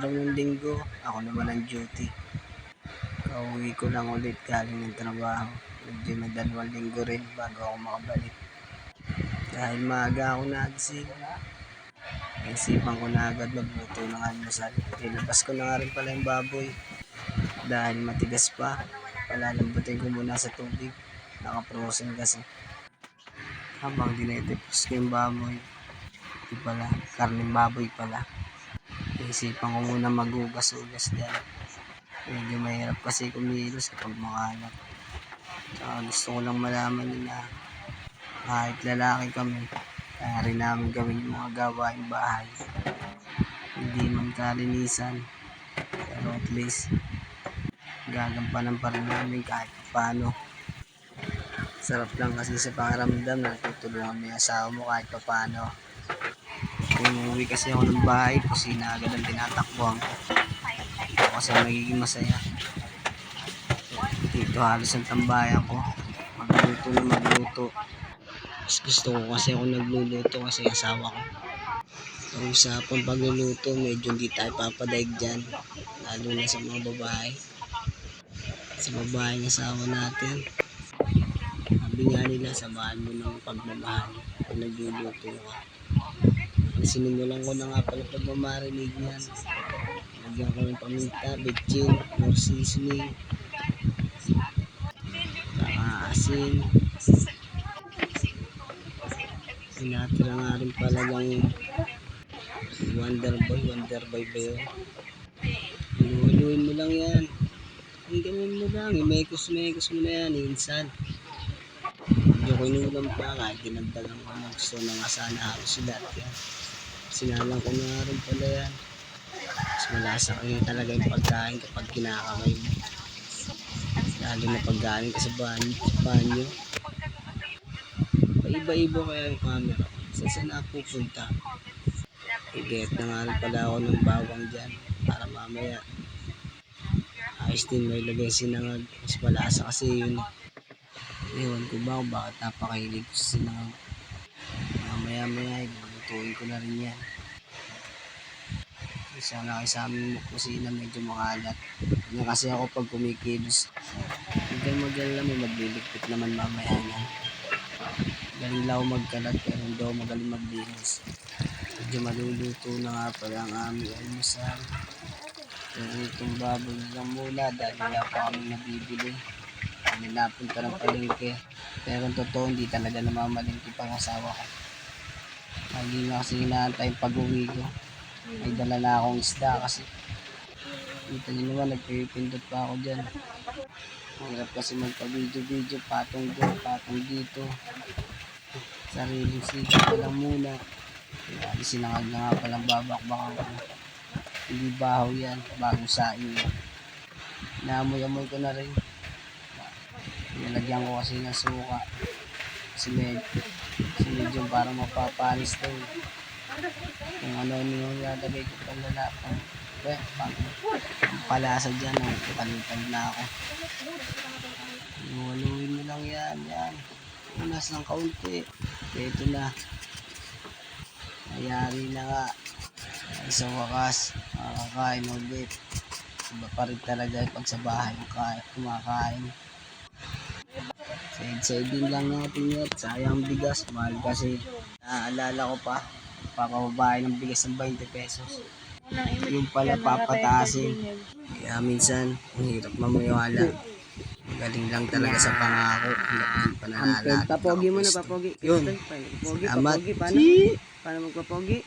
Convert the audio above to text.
araw ng linggo, ako naman ang duty. Kauwi ko lang ulit galing ng trabaho. Medyo na 2 linggo rin bago ako makabalik. Dahil maaga ako nagising, naisipan ko na agad magluto ng almusal. Nilabas ko na nga rin pala yung baboy. Dahil matigas pa, palalambutin ko muna sa tubig. Naka-frozen kasi. Habang dinetipos ko yung baboy, di pala, karning baboy pala. Naisipan ko muna magugas-ugas dyan. Medyo mahirap kasi kumilos kapag makalat. Tsaka gusto ko lang malaman nila kahit lalaki kami, kaya rin namin gawin yung mga gawaing bahay. Hindi man kalinisan, pero at least gagampanan pa rin namin kahit paano. Sarap lang kasi sa pakiramdam na tutulungan mo yung asawa mo kahit paano. Kung umuwi kasi ako ng bahay, kusina agad ang tinatakbuhan ko. Ito kasi magiging masaya. Dito halos ang tambayan ko. Magluto na magluto. Mas gusto ko kasi ako nagluluto kasi asawa ko. Ang usapang pagluluto, medyo hindi tayo papadaig dyan. Lalo na sa mga babae. Sa babae ng asawa natin. Sabi nga nila, samahan mo ng pagmamahal kung nagluluto ka. Sinimulan ko na nga pala pagmamarinig niyan. Lagyan ko ng paminta, betchin, more seasoning, saka asin. Sinatira nga rin pala yung Wonder Boy ba yun? Luluin mo lang yan. Ang ganyan mo lang, imekos mo na yan, insan. Medyo kinulang pa, kahit dinagdagan ko na gusto na nga sana halos sila at yan. Sinalang ko na rin pala yan. Mas malasa kayo talaga yung pagkain kapag kinakamay mo. Lalo na pagkain ka sa banyo. Paiba-iba kaya yung camera. Saan napupunta? I-get na nga rin pala ako ng bawang dyan para mamaya ayos din may lagay sinangag. Mas malasa kasi yun. Ewan ko ba kung bakit napakahilig ko sa sinangag. Mamaya lutuin ko na rin yan. Sana kayo sa aming kusina medyo makalat. Yan kasi ako pag kumikilos. Huwag kayong mag-alala, may magliligpit naman mamaya yan. Galing lang ako magkalat pero hindi ako magaling maglinis. Medyo maluluto na nga pala ang aming almusal. Pero itong baboy lang muna dahil wala pa kami nabibili. Hindi napunta ng palengke. Pero kung totoo, hindi talaga namamalengke pang asawa ko. Hindi na kasi inaantay yung pag-uwi ko. May dala na akong isda kasi kita nyo naman, nagpipindot pa ako dyan. Mahirap kasi magpa-video, patong doon, patong dito. Sariling sigat ko lang muna. Sinangag na nga palang babakbakan ko. Hindi bahaw yan, bagong saing yan. Naamoy-amoy ko na rin. Nilagyan ko kasi ng suka. Kasi medyo parang mapapanis daw. Kung ano yung nilagay ko pang lalapang. Palasa dyan, talutag na ako. Iwaluin mo lang yan. Unas ng kaunti. Ito na. Mayari na nga. Sa wakas, makakain ulit. Iba pa rin talaga pag sa bahay kumakain. Side din lang natin yun. Sayang bigas. Mahal kasi. Naalala ko pa. Papababae ng bigas ng 20 pesos. Yung pala papataasin. Kaya minsan, ang hirap mamuyala. Galing lang talaga sa pangako. Hindi pa nalala. Papogi mo na, papogi. Yun. Papogi. Salamat. Paano magpapogi?